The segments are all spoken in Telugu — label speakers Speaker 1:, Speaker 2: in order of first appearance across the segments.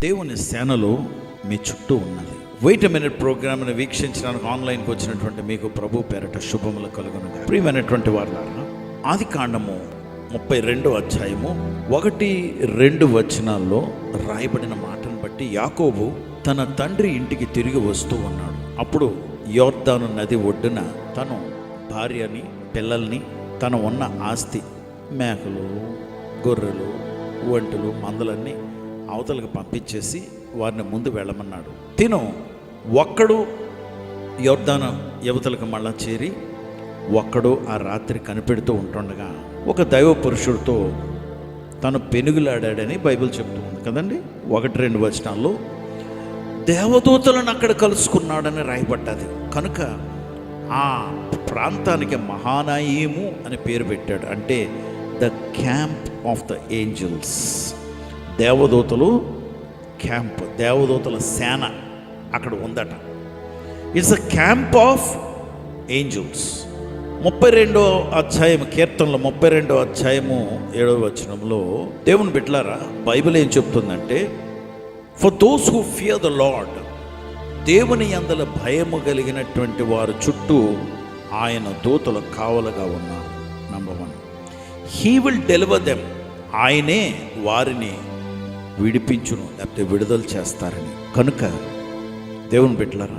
Speaker 1: దేవుని సేనలో మీ చుట్టూ ఉన్నది. వెయిట్ మినిట్ ప్రోగ్రామ్ని వీక్షించడానికి ఆన్లైన్కి వచ్చినటువంటి మీకు ప్రభు పేరట శుభములు కలుగునుగా. ప్రియమైనటువంటి వారులారా, ఆది కాండము 32వ అధ్యాయము 1-2 వచనాల్లో రాయబడిన మాటను బట్టి యాకోబు తన తండ్రి ఇంటికి తిరిగి వస్తూ ఉన్నాడు. అప్పుడు యోర్దాను నది ఒడ్డున తను భార్యని, పిల్లల్ని, తను ఉన్న ఆస్తి, మేకలు, గొర్రెలు, ఒంటెలు, మందలన్నీ అవతలకు పంపించేసి వారిని ముందు వెళ్ళమన్నాడు. తిను ఒక్కడు యోర్దాను యువతలకు మళ్ళా చేరి ఒక్కడు ఆ రాత్రి కనిపెడుతూ ఉంటుండగా ఒక దైవ పురుషుడితో తను పెనుగులాడాడని బైబిల్ చెప్తుంది కదండి. 1-2 వచనాల్లో దేవదూతలను అక్కడ కలుసుకున్నాడని రాయబడ్డది. కనుక ఆ ప్రాంతానికి మహానాయిము అని పేరు పెట్టాడు. అంటే the camp of the angels. దేవదూతలు క్యాంప్, దేవదూతల సేన అక్కడ ఉందట. It's a camp of angels. 32వ అధ్యాయం కీర్తనలో 32వ అధ్యాయము 7వ వచనంలో దేవుని బిడ్డలారా, బైబిల్ ఏం చెప్తుందంటే, for those who fear the lord, దేవుని యందల భయము కలిగినటువంటి వారు చుట్టూ ఆయన దూతలు కావలుగా ఉన్నారు. Number 1, he will deliver them, ఆయనే వారిని విడిపించును, లేకపోతే విడుదల చేస్తారని. కనుక దేవుని బిడ్డలారా,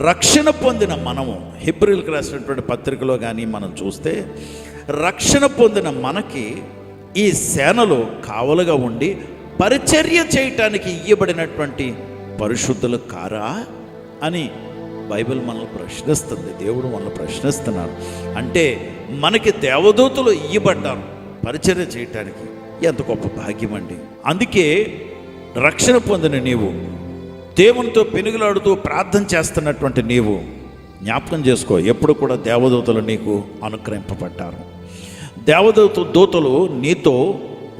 Speaker 1: రక్షణ పొందిన మనము, హెబ్రీయులకు రాసినటువంటి పత్రికలో కానీ మనం చూస్తే, రక్షణ పొందిన మనకి ఈ సేనలో కావలుగా ఉండి పరిచర్య చేయటానికి ఇయ్యబడినటువంటి పరిశుద్ధులు కారా అని బైబిల్ మనల్ని ప్రశ్నిస్తుంది. దేవుడు మనల్ని ప్రశ్నిస్తున్నారు. అంటే మనకి దేవదూతలు ఇయ్యబడ్డారు పరిచర్య చేయటానికి. ఎంత గొప్ప భాగ్యం అండి. అందుకే రక్షణ పొందిన నీవు, దేవునితో పెనుగులాడుతూ ప్రార్థన చేస్తున్నటువంటి నీవు జ్ఞాపకం చేసుకో, ఎప్పుడు కూడా దేవదూతలు నీకు అనుగ్రహింపబడ్డారు. దూతలు నీతో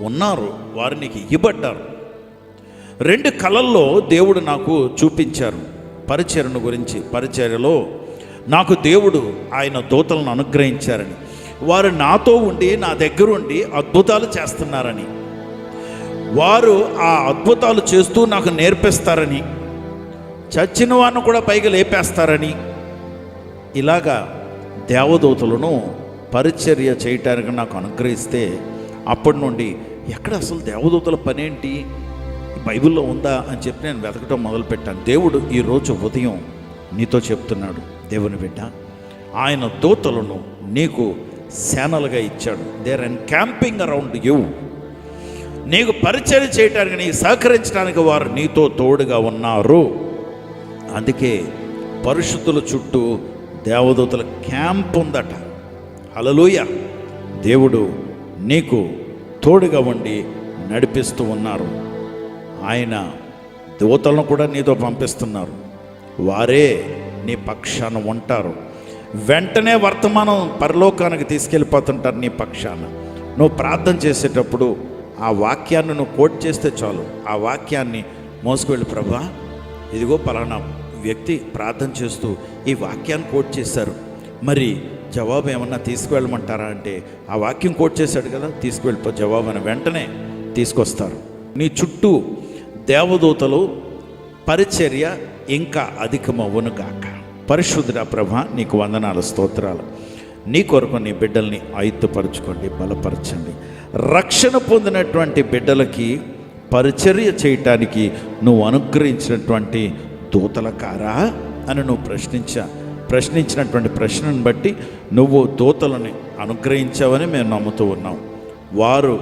Speaker 1: ఉన్నారు, వారు నీకు ఇవ్వబడ్డారు. 2 కళల్లో దేవుడు నాకు చూపించారు పరిచర్యను గురించి. పరిచర్యలో నాకు దేవుడు ఆయన దూతలను అనుగ్రహించారని, వారు నాతో ఉండి నా దగ్గర ఉండి అద్భుతాలు చేస్తున్నారని, వారు ఆ అద్భుతాలు చేస్తూ నాకు నేర్పిస్తారని, చచ్చిన వారిని కూడా పైగా లేపేస్తారని, ఇలాగా దేవదూతలను పరిచర్య చేయటానికి నాకు అనుగ్రహిస్తే, అప్పటి నుండి ఎక్కడ అసలు దేవదూతల పనేంటి, బైబిల్లో ఉందా అని చెప్పి నేను వెతకటం మొదలుపెట్టాను. దేవుడు ఈరోజు ఉదయం నీతో చెప్తున్నాడు, దేవుని బిడ్డ, ఆయన దూతలను నీకు సేనలుగా ఇచ్చాడు. They are encamping around you. నీకు పరిచర్య చేయడానికి, నీకు సహకరించడానికి వారు నీతో తోడుగా ఉన్నారు. అందుకే పరిశుద్ధుల చుట్టూ దేవదూతల క్యాంప్ ఉందట. హల్లెలూయా. దేవుడు నీకు తోడుగా ఉండి నడిపిస్తూ ఉన్నారు. ఆయన దూతలను కూడా నీతో పంపిస్తున్నారు. వారే నీ పక్షాన ఉంటారు. వెంటనే వర్తమానం పరలోకానికి తీసుకెళ్ళిపోతుంటారు నీ పక్షాన. నువ్వు ప్రార్థన చేసేటప్పుడు ఆ వాక్యాన్ని నువ్వు కోట్ చేస్తే చాలు. ఆ వాక్యాన్ని మోసుకువెళ్ళి, ప్రభా ఇదిగో పలానా వ్యక్తి ప్రార్థన చేస్తూ ఈ వాక్యాన్ని కోట్ చేశారు, మరి జవాబు ఏమన్నా తీసుకువెళ్ళమంటారా అంటే, ఆ వాక్యం కోట్ చేశాడు కదా, తీసుకువెళ్ళిపో జవాబు అని వెంటనే తీసుకొస్తారు. నీ చుట్టూ దేవదూతలు పరిచర్య ఇంకా అధికమవునుగాక. పరిశుద్ధుడా ప్రభా, నీకు వందనాలు, స్తోత్రాలు. నీ కొరకు నీ బిడ్డల్ని ఆయుత్తపరచుకోండి, బలపరచండి. రక్షణ పొందినటువంటి బిడ్డలకి పరిచర్య చేయటానికి నువ్వు అనుగ్రహించినటువంటి దూతల కారా అని నువ్వు ప్రశ్నించినటువంటి ప్రశ్నను బట్టి నువ్వు దూతలని అనుగ్రహించావని మేము నమ్ముతూ ఉన్నాం. వారు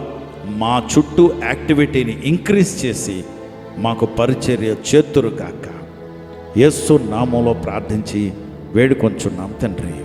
Speaker 1: మా చుట్టూ యాక్టివిటీని ఇంక్రీజ్ చేసి మాకు పరిచర్య చేతురు కాక. యేసు నామములో ప్రార్థించి వేడుకొంచున్నాం తండ్రి.